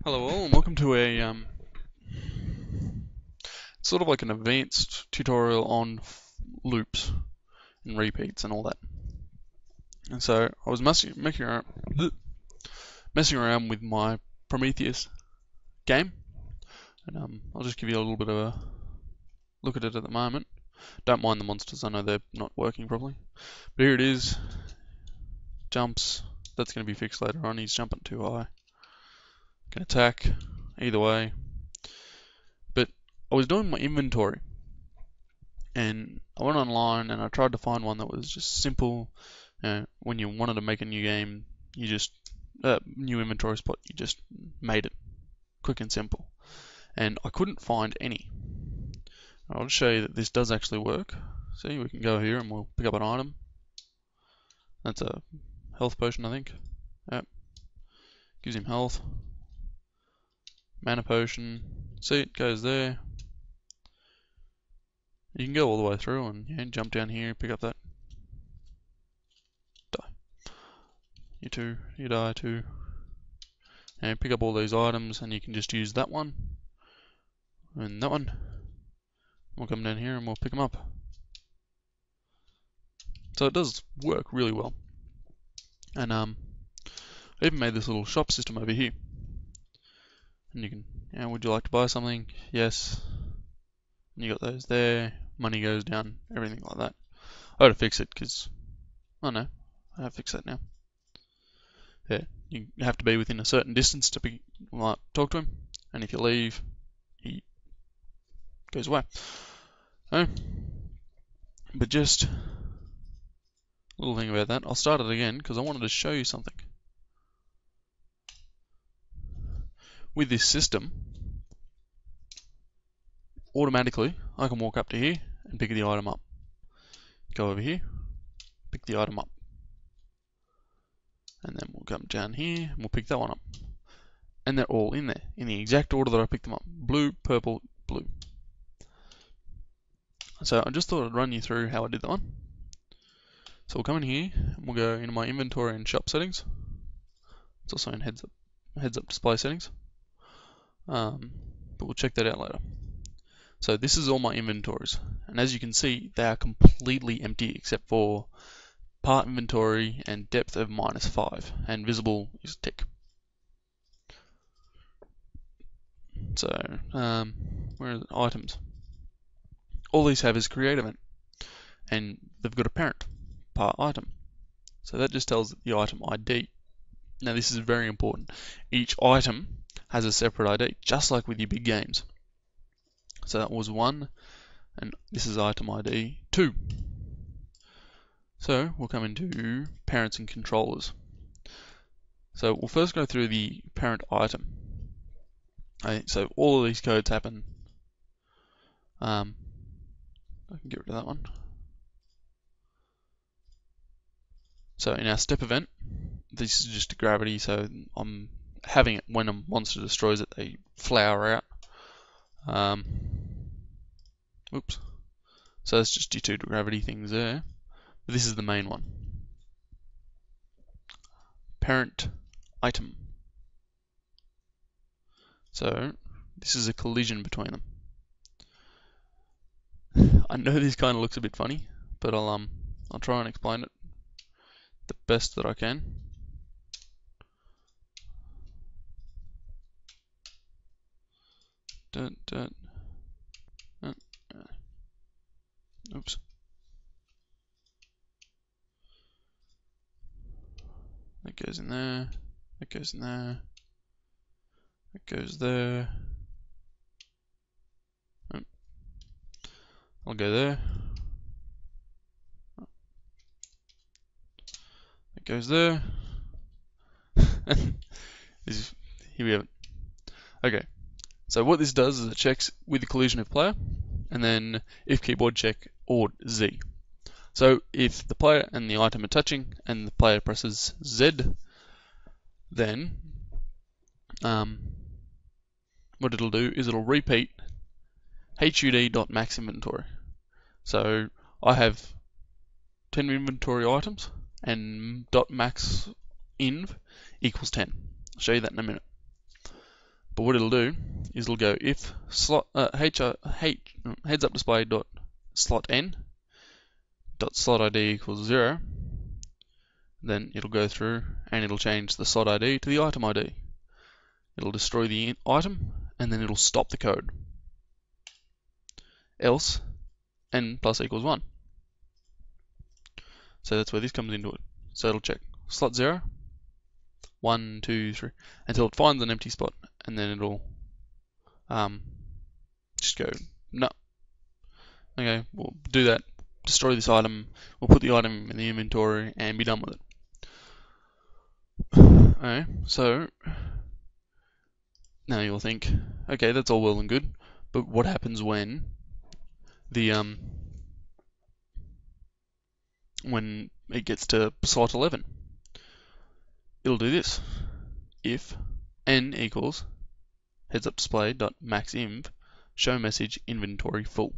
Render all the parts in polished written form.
Hello all, and welcome to a sort of like an advanced tutorial on loops and repeats and all that. And so I was messing around with my Prometheus game, and I'll just give you a little bit of a look at it at the moment. Don't mind the monsters, I know they're not working properly. But here it is, jumps, that's going to be fixed later on, he's jumping too high. Can attack, either way. But I was doing my inventory, and I went online and I tried to find one that was just simple. When you wanted to make a new game, you just new inventory spot, you just made it quick and simple. And I couldn't find any. I'll just show you that this does actually work. See, we can go here and we'll pick up an item. That's a health potion, I think. Yep. Gives him health. Mana potion. See, it goes there. You can go all the way through and jump down here, pick up that. Die. You too, you die too. And pick up all these items, and you can just use that one and that one. We'll come down here and we'll pick them up. So it does work really well. And I even made this little shop system over here. And you can, would you like to buy something? Yes. And you got those there. Money goes down, everything like that. I gotta fix it because, oh no, I have fixed that now. Yeah, you have to be within a certain distance to talk to him, and if you leave, he goes away. Oh, but just a little thing about that. I'll start it again because I wanted to show you something. With this system, automatically I can walk up to here and pick the item up. Go over here, pick the item up. And then we'll come down here and we'll pick that one up. And they're all in there, in the exact order that I picked them up. Blue, purple, blue. So I just thought I'd run you through how I did that one. So we'll come in here and we'll go into my inventory and shop settings. It's also in heads up display settings. But we'll check that out later. So this is all my inventories. And as you can see, they are completely empty except for part inventory and depth of -5, and visible is tick. So, where are the items? All these have is create event, and they've got a parent, part item. So that just tells the item ID. Now this is very important. Each item has a separate ID, just like with your big games. So that was 1, and this is item ID 2. So we'll come into parents and controllers. So we'll first go through the parent item. Okay, so all of these codes happen. I can get rid of that one. So in our step event, this is just a gravity, so I'm having it when a monster destroys it, they flower out. Oops. So that's just your 2 gravity things there. But this is the main one. Parent item. So this is a collision between them. I know this kind of looks a bit funny, but I'll try and explain it the best that I can. Oops. That goes in there. That goes in there. That goes there. Oh. I'll go there. That goes there. Here we have it. Okay. So what this does is it checks with the collision of player, and then if keyboard check or Z. So if the player and the item are touching and the player presses Z, then what it'll do is it'll repeat HUD.maxInventory. So I have 10 inventory items and .maxInv equals 10. I'll show you that in a minute. But what it'll do is it'll go if slot heads up display dot slot n dot slot ID equals 0, then it'll go through and it'll change the slot ID to the item ID. It'll destroy the item and then it'll stop the code. Else n plus equals 1. So that's where this comes into it. So it'll check slot 0, 1, 2, 3, until it finds an empty spot, and then it'll just go, no. Okay, we'll do that, destroy this item, we'll put the item in the inventory, and be done with it. Okay, so now you'll think, okay, that's all well and good, but what happens when the when it gets to slot 11? It'll do this. If n equals heads up display dot maxinv show message inventory full,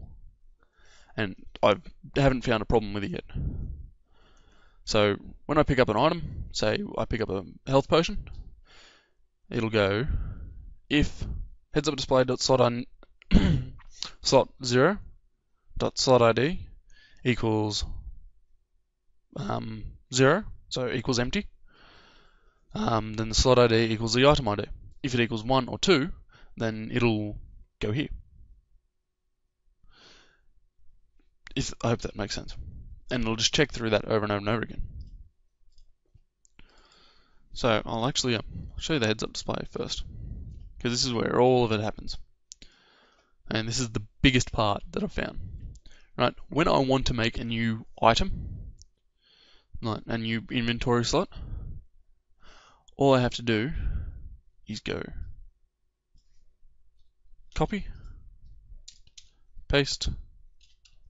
and I haven't found a problem with it yet. So when I pick up an item, say I pick up a health potion, it'll go if heads up display dot slot slot 0 dot slot ID equals 0, so equals empty, then the slot ID equals the item ID. If it equals 1 or 2, then it'll go here. I hope that makes sense. And it'll just check through that over and over and over again. So I'll actually show you the heads up display first, because this is where all of it happens. And this is the biggest part that I've found. Right, when I want to make a new item, like a new inventory slot, all I have to do is go copy, paste,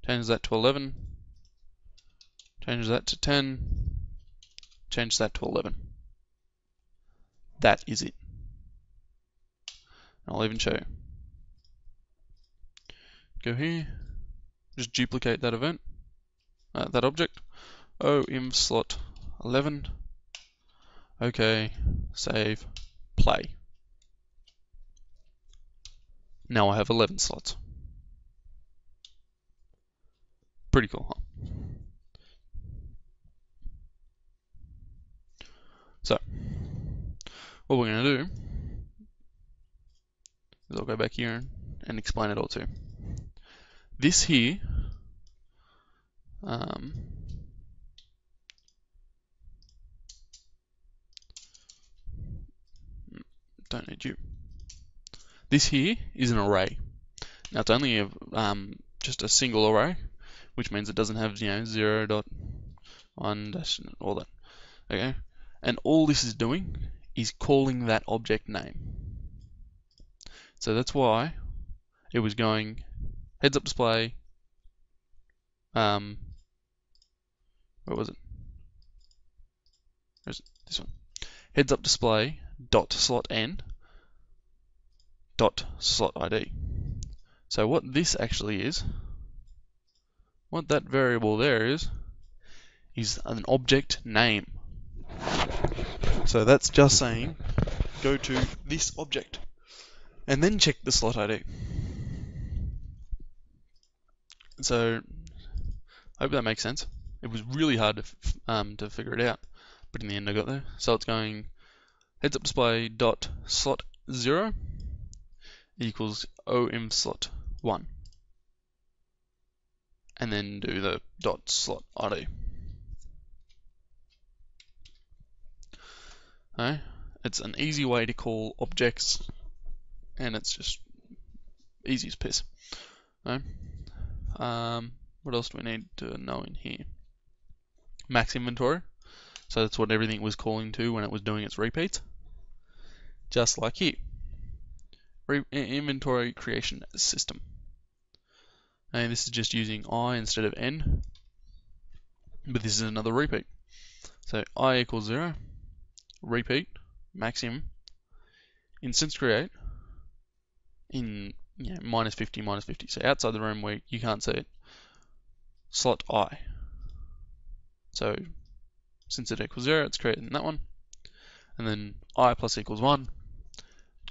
change that to 11, change that to 10, change that to 11. That is it. I'll even show you. Go here, just duplicate that event, that object, inv slot 11, okay, save, play. Now I have 11 slots. Pretty cool, huh? So, what we're going to do is I'll go back here and explain it all to you. This here, don't need you. This here is an array. Now it's only just a single array, which means it doesn't have 0 dot 1 dash all that. Okay, and all this is doing is calling that object name. So that's why it was going heads up display. Where was it? Where's it? This one. Heads up display dot slot n dot slot ID. So what this actually is, what that variable there is an object name. So that's just saying go to this object and then check the slot ID. So I hope that makes sense. It was really hard to figure it out, but in the end I got there. So it's going heads up display dot slot 0 equals OM slot 1, and then do the dot slot ID. Okay. It's an easy way to call objects, and it's just easy as piss. Okay. What else do we need to know in here? Max inventory. So that's what everything was calling to when it was doing its repeats. Just like here. Inventory creation system. And this is just using I instead of N. But this is another repeat. So I equals 0. Repeat. Maxim. Instance create. In minus 50, minus 50. So outside the room where you can't see it. Slot I. So since it equals 0, it's created in that one. And then I plus equals 1.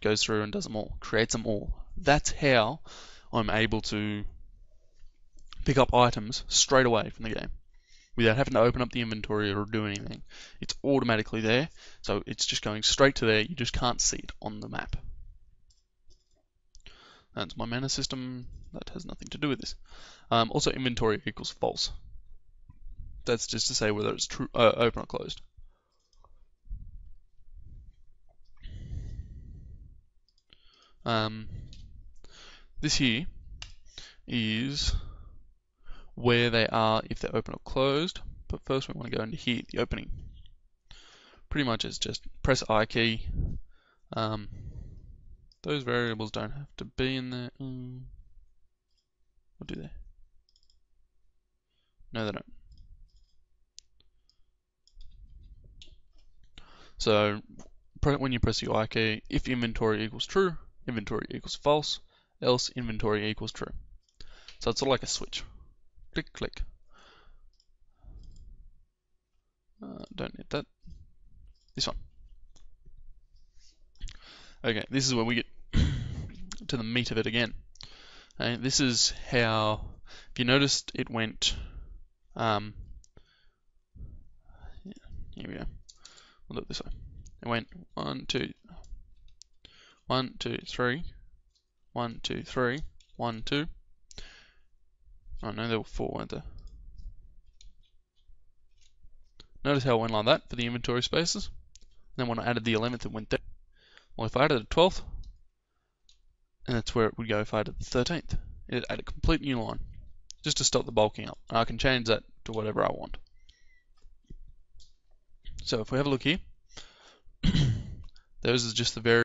goes through and does them all, creates them all. That's how I'm able to pick up items straight away from the game without having to open up the inventory or do anything. It's automatically there, so it's just going straight to there. You just can't see it on the map. That's my mana system. That has nothing to do with this. Also, inventory equals false. That's just to say whether it's true, open or closed. This here is where they are if they're open or closed. But first we want to go into here, the opening. Pretty much it's just press I key. Those variables don't have to be in there. What do they? No, they don't. So when you press the I key, if inventory equals true, inventory equals false, else inventory equals true. So it's sort of like a switch. Click, click. Don't need that. This one. Okay, this is where we get to the meat of it again. Okay, this is how, if you noticed, it went, here we go. We'll do it this way. It went 1, 2, 1, 2, 3, 1, 2, 3, 1, 2. Oh no, there were 4, weren't there? Notice how it went like that for the inventory spaces. Then when I added the 11th, it went there. Well, if I added a 12th, and that's where it would go if I added the 13th. It added a complete new line, just to stop the bulking up. And I can change that to whatever I want. So if we have a look here, those are just the variables.